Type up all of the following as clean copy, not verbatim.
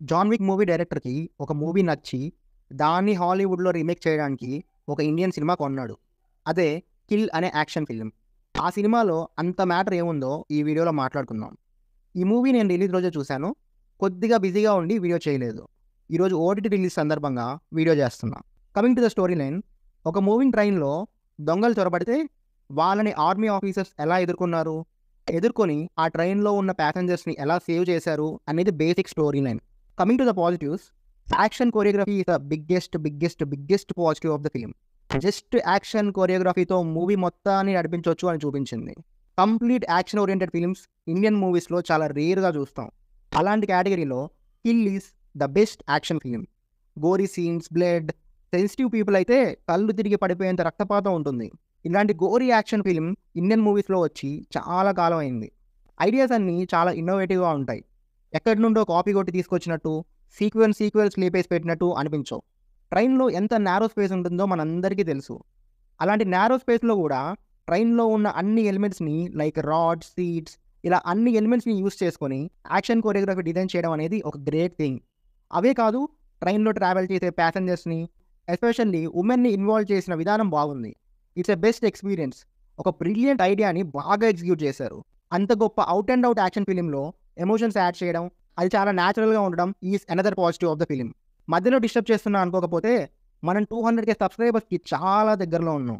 'John Wick' movie డైరెక్టర్‌కి ఒక movie నచ్చి, దాన్ని హాలీవుడ్‌లో రీమేక్ చేయడానికి ఒక ఇండియన్ సినిమా కొన్నాడు. అదే 'కిల్' అనే యాక్షన్ ఫిల్మ్. ఆ సినిమాలో అంత మ్యాటర్ ఏముందో ఈ వీడియోలో మాట్లాడుకుందాం. ఈ మూవీ నేను రిలీజ్ రోజే చూశాను. కొద్దిగా బిజీగా ఉండి వీడియో చేయలేదు. ఈరోజు ఓటీటీ రిలీజ్ సందర్భంగా వీడియో చేస్తున్నా. Coming to the story line. ఒక మూవింగ్ ట్రైన్‌లో దొంగలు చొరబడితే వాళ్ళని ఆర్మీ ఆఫీసర్స్ ఎలా ఎదుర్కొన్నారు? ఎదుర్కొని ఆ ట్రైన్‌లో ఉన్న ప్యాసింజర్స్‌ని ఎలా సేవ్ చేశారు? అనేది basic story line. Coming to the positives. Action choreography is the biggest positive of the film. Just action కొరియోగ్రఫీతో మూవీ మొత్తాన్ని నడిపించొచ్చు అని చూపించింది. Complete action oriented films Indian మూవీస్‌లో చాలా రేర్‌గా చూస్తాం. అలాంటి కేటగిరీలో 'Kill' is the best action film. Gory scenes, blood, sensitive people అయితే కళ్ళు తిరిగి పడిపోయేంత రక్తపాతం ఉంటుంది. ఇలాంటి గోరీ యాక్షన్ ఫిల్మ్ ఇండియన్ మూవీస్‌లో వచ్చి చాలా కాలం అయింది. ఐడియాస్ అన్నీ చాలా ఇన్నోవేటివ్‌గా ఉంటాయి. ఎక్కడి నుండో కాపీ కొట్టి తీసుకొచ్చినట్టు, సీక్వెల్స్ లేపేసి పెట్టినట్టు అనిపించవు. ట్రైన్‌లో ఎంత నారో స్పేస్ ఉంటుందో మనందరికీ తెలుసు. అలాంటి నారో స్పేస్‌లో కూడా ట్రైన్‌లో ఉన్న అన్ని ఎలిమెంట్స్‌ని లైక్ రాడ్స్, సీట్స్ ఇలా అన్ని ఎలిమెంట్స్‌ని యూజ్ చేసుకొని యాక్షన్ కొరియోగ్రఫీ డిజైన్ చేయడం అనేది ఒక గ్రేట్ థింగ్. అవే కాదు, ట్రైన్‌లో ట్రావెల్ చేసే ప్యాసింజర్స్‌ని, ఎస్పెషల్లీ వుమెన్‌ని ఇన్వాల్వ్ చేసిన విధానం బాగుంది. It's a best experience. ఒక బ్రిలియంట్ ఐడియాని బాగా ఎగ్జిక్యూట్ చేశారు. అంత గొప్ప ఔట్ అండ్ ఔట్ యాక్షన్ ఫిల్మ్‌లో ఎమోషన్స్ యాడ్ చేయడం, అది చాలా న్యాచురల్‌గా ఉండడం is another positive of the film. మధ్యలో డిస్టర్బ్ చేస్తున్నా అనుకోకపోతే మనం 200K సబ్స్క్రైబర్స్‌కి చాలా దగ్గరలో ఉన్నాం.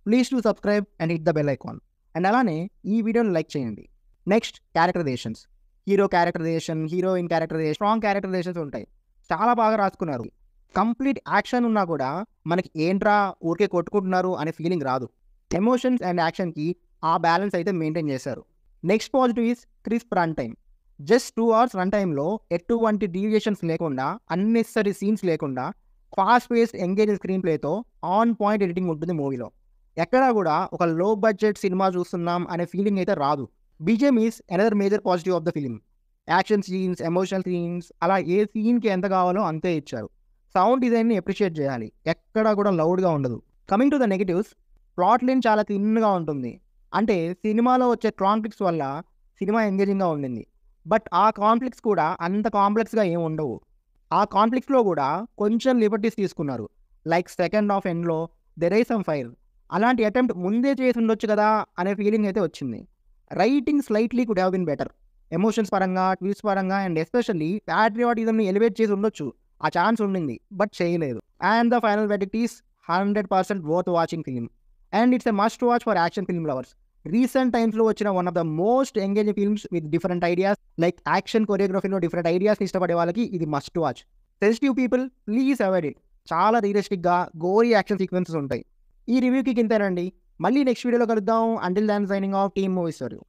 Please do subscribe and hit the bell icon. And అలానే ఈ వీడియోని లైక్ చేయండి. Next characterisations. Hero characterisation, heroine characterisation, strong characterisations ఉంటాయి. చాలా బాగా రాసుకున్నారు. కంప్లీట్ యాక్షన్ ఉన్నా కూడా మనకి ఏంట్రా ఊరికే కొట్టుకుంటున్నారు అనే ఫీలింగ్ రాదు. ఎమోషన్స్ అండ్ యాక్షన్‌కి ఆ బ్యాలెన్స్ అయితే మెయింటైన్ చేశారు. Next positive is crisp run time. Just 2 hours run టైమ్‌లో ఎటువంటి డీవియేషన్స్ లేకుండా, అన్నెసెసరీ సీన్స్ లేకుండా, ఫాస్ట్ పేస్డ్ ఎంగేజింగ్ స్క్రీన్ ప్లేతో ఆన్ పాయింట్ ఎడిటింగ్ ఉంటుంది మూవీలో. ఎక్కడా కూడా ఒక లో బడ్జెట్ సినిమా చూస్తున్నాం అనే ఫీలింగ్ అయితే రాదు. BGM is another major positive of the film. Action scenes, emotional scenes అలా ఏ సీన్‌కి ఎంత కావాలో అంతే ఇచ్చారు. సౌండ్ డిజైన్‌ని అప్రిషియేట్ చేయాలి. ఎక్కడా కూడా లౌడ్‌గా ఉండదు. Coming to the negatives. Plot line చాలా థిన్‌గా ఉంటుంది. అంటే సినిమాలో వచ్చే కాన్ఫ్లిక్ట్స్ వల్ల సినిమా ఎంగేజింగ్‌గా ఉండింది. బట్ ఆ కాన్ఫ్లిక్ట్స్ కూడా అంత కాంప్లెక్స్‌గా ఏమి ఉండవు. ఆ కాన్ఫ్లిక్ట్స్‌లో కూడా కొంచెం లిబర్టీస్ తీసుకున్నారు. లైక్ సెకండ్ హాఫ్ ఎండ్‌లో దేర్ ఈజ్ సమ్ ఫైర్. అలాంటి అటెంప్ట్ ముందే చేసి ఉండొచ్చు కదా అనే ఫీలింగ్ అయితే వచ్చింది. Writing slightly could have been better. Emotions పరంగా, ట్విస్ట్ పరంగా అండ్ ఎస్పెషల్లీ ప్యాట్రియాటిజంని ఎలివేట్ చేసి ఉండొచ్చు. ఆ ఛాన్స్ ఉండింది. బట్ చేయలేదు. And the final verdict is 100% worth watching film. And it's a must watch for action film lovers. Recent టైమ్స్‌లో వచ్చిన one of the most engaging films with different ideas like action కొరియోగ్రఫీలో different ఐడియాస్‌ని ఇష్టపడే వాళ్ళకి ఇది must watch. Sensitive people please avoid it. చాలా రియలిస్టిక్‌గా gory action sequences ఉంటాయి. ఈ రివ్యూకి ఇంతేనండి. మళ్ళీ నెక్స్ట్ వీడియోలో కలుద్దాం. Until then signing off Team Movies for you.